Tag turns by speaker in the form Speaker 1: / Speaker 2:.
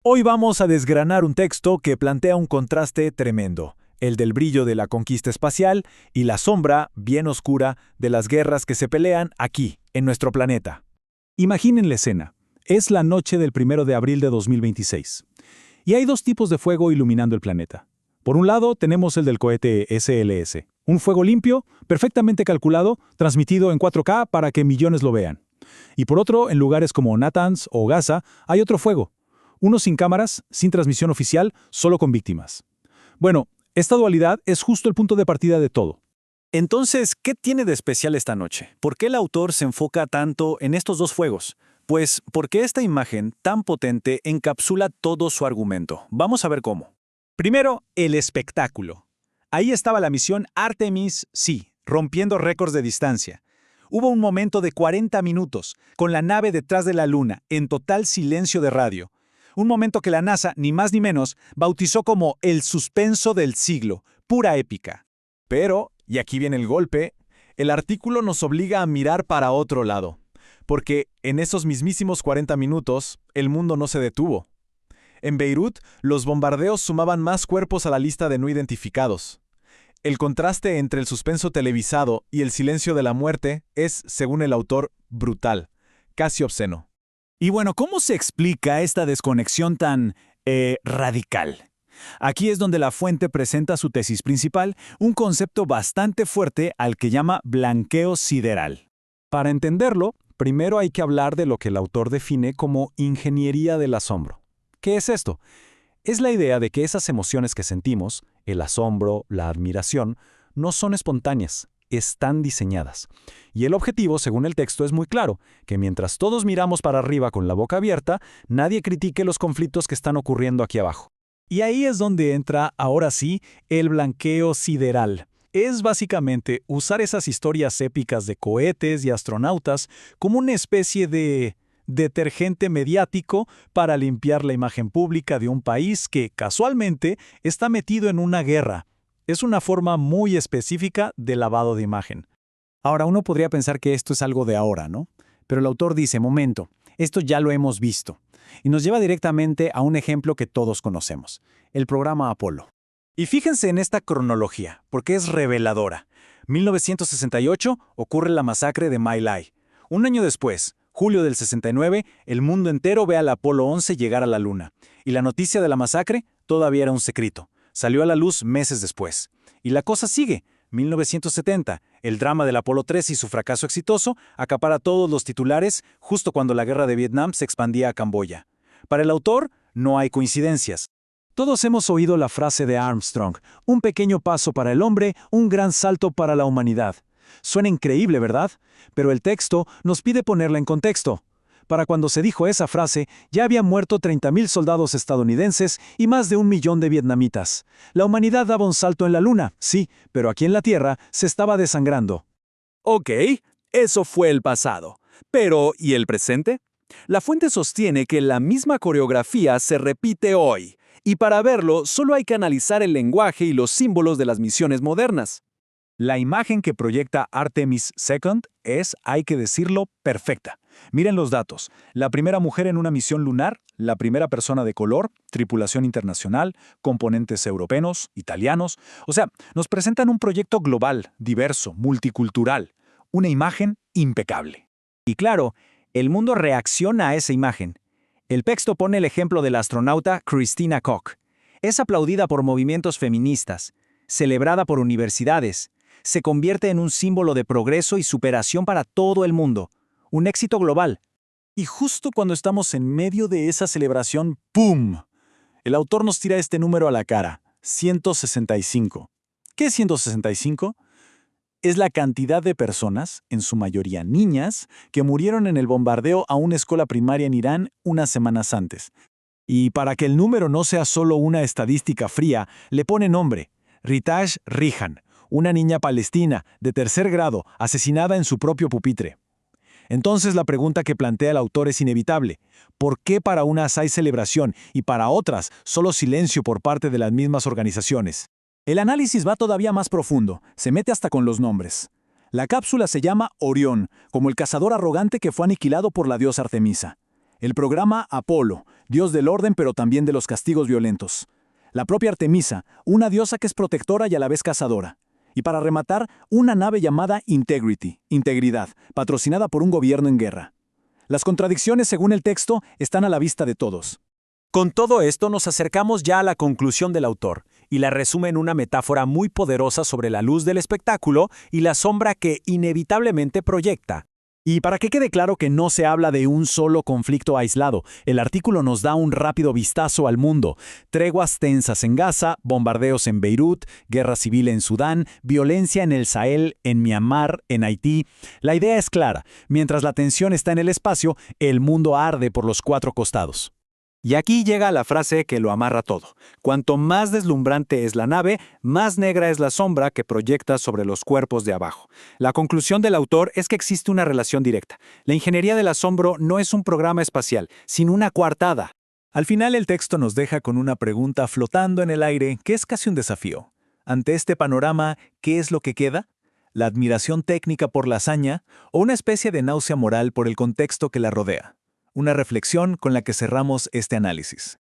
Speaker 1: Hoy vamos a desgranar un texto que plantea un contraste tremendo, el del brillo de la conquista espacial y la sombra, bien oscura, de las guerras que se pelean aquí, en nuestro planeta. Imaginen la escena. Es la noche del 1 de abril de 2026. Y hay dos tipos de fuego iluminando el planeta. Por un lado, tenemos el del cohete SLS, un fuego limpio, perfectamente calculado, transmitido en 4K para que millones lo vean. Y por otro, en lugares como Natanz o Gaza, hay otro fuego. Uno sin cámaras, sin transmisión oficial, solo con víctimas. Bueno, esta dualidad es justo el punto de partida de todo.
Speaker 2: Entonces, ¿qué tiene de especial esta noche? ¿Por qué el autor se enfoca tanto en estos dos fuegos? Pues porque esta imagen tan potente encapsula todo su argumento. Vamos a ver cómo.
Speaker 1: Primero, el espectáculo. Ahí estaba la misión Artemis, sí, rompiendo récords de distancia. Hubo un momento de 40 minutos, con la nave detrás de la Luna, en total silencio de radio. Un momento que la NASA, ni más ni menos, bautizó como el suspenso del siglo, pura épica. Pero, y aquí viene el golpe, el artículo nos obliga a mirar para otro lado. Porque en esos mismísimos 40 minutos, el mundo no se detuvo. En Beirut, los bombardeos sumaban más cuerpos a la lista de no identificados. El contraste entre el suspenso televisado y el silencio de la muerte es, según el autor, brutal, casi obsceno.
Speaker 2: Y bueno, ¿cómo se explica esta desconexión tan radical? Aquí es donde la fuente presenta su tesis principal, un concepto bastante fuerte al que llama blanqueo sideral.
Speaker 1: Para entenderlo, primero hay que hablar de lo que el autor define como ingeniería del asombro. ¿Qué es esto? Es la idea de que esas emociones que sentimos, el asombro, la admiración, no son espontáneas, están diseñadas. Y el objetivo, según el texto, es muy claro, que mientras todos miramos para arriba con la boca abierta, nadie critique los conflictos que están ocurriendo aquí abajo. Y ahí es donde entra, ahora sí, el blanqueo sideral. Es básicamente usar esas historias épicas de cohetes y astronautas como una especie de detergente mediático para limpiar la imagen pública de un país que, casualmente, está metido en una guerra. Es una forma muy específica de lavado de imagen.
Speaker 2: Ahora, uno podría pensar que esto es algo de ahora, ¿no? Pero el autor dice, momento, esto ya lo hemos visto. Y nos lleva directamente a un ejemplo que todos conocemos, el programa Apolo. Y fíjense en esta cronología, porque es reveladora. 1968 ocurre la masacre de My Lai. Un año después, julio del 69, el mundo entero ve al Apolo 11 llegar a la Luna. Y la noticia de la masacre todavía era un secreto. Salió a la luz meses después. Y la cosa sigue. 1970, el drama del Apolo 13 y su fracaso exitoso acapara todos los titulares justo cuando la guerra de Vietnam se expandía a Camboya. Para el autor, no hay coincidencias. Todos hemos oído la frase de Armstrong, un pequeño paso para el hombre, un gran salto para la humanidad. Suena increíble, ¿verdad? Pero el texto nos pide ponerla en contexto. Para cuando se dijo esa frase, ya habían muerto 30,000 soldados estadounidenses y más de 1 millón de vietnamitas. La humanidad daba un salto en la Luna, sí, pero aquí en la Tierra se estaba desangrando.
Speaker 3: Ok, eso fue el pasado. Pero, ¿y el presente? La fuente sostiene que la misma coreografía se repite hoy. Y para verlo, solo hay que analizar el lenguaje y los símbolos de las misiones modernas.
Speaker 1: La imagen que proyecta Artemis II es, hay que decirlo, perfecta. Miren los datos. La primera mujer en una misión lunar, la primera persona de color, tripulación internacional, componentes europeos, italianos. O sea, nos presentan un proyecto global, diverso, multicultural. Una imagen impecable.
Speaker 2: Y claro, el mundo reacciona a esa imagen. El texto pone el ejemplo de la astronauta Christina Koch. Es aplaudida por movimientos feministas, celebrada por universidades. Se convierte en un símbolo de progreso y superación para todo el mundo. Un éxito global.
Speaker 1: Y justo cuando estamos en medio de esa celebración, ¡pum! El autor nos tira este número a la cara, 165. ¿Qué es 165? Es la cantidad de personas, en su mayoría niñas, que murieron en el bombardeo a una escuela primaria en Irán unas semanas antes. Y para que el número no sea solo una estadística fría, le pone nombre, Ritash Rihan, una niña palestina de 3er grado asesinada en su propio pupitre. Entonces la pregunta que plantea el autor es inevitable. ¿Por qué para unas hay celebración y para otras solo silencio por parte de las mismas organizaciones? El análisis va todavía más profundo, se mete hasta con los nombres. La cápsula se llama Orión, como el cazador arrogante que fue aniquilado por la diosa Artemisa. El programa Apolo
Speaker 2: dios del orden pero también de los castigos violentos. La propia Artemisa, una diosa que es protectora y a la vez cazadora. Y para rematar, una nave llamada Integrity, integridad, patrocinada por un gobierno en guerra. Las contradicciones, según el texto, están a la vista de todos.
Speaker 1: Con todo esto nos acercamos ya a la conclusión del autor, y la resume en una metáfora muy poderosa sobre la luz del espectáculo y la sombra que inevitablemente proyecta.
Speaker 2: Y para que quede claro que no se habla de un solo conflicto aislado, el artículo nos da un rápido vistazo al mundo. Treguas tensas en Gaza, bombardeos en Beirut, guerra civil en Sudán, violencia en el Sahel, en Myanmar, en Haití. La idea es clara. Mientras la tensión está en el espacio, el mundo arde por los cuatro costados.
Speaker 3: Y aquí llega la frase que lo amarra todo. Cuanto más deslumbrante es la nave, más negra es la sombra que proyecta sobre los cuerpos de abajo. La conclusión del autor es que existe una relación directa. La ingeniería del asombro no es un programa espacial, sino una coartada.
Speaker 2: Al final el texto nos deja con una pregunta flotando en el aire que es casi un desafío. Ante este panorama, ¿qué es lo que queda? ¿La admiración técnica por la hazaña o una especie de náusea moral por el contexto que la rodea? Una reflexión con la que cerramos este análisis.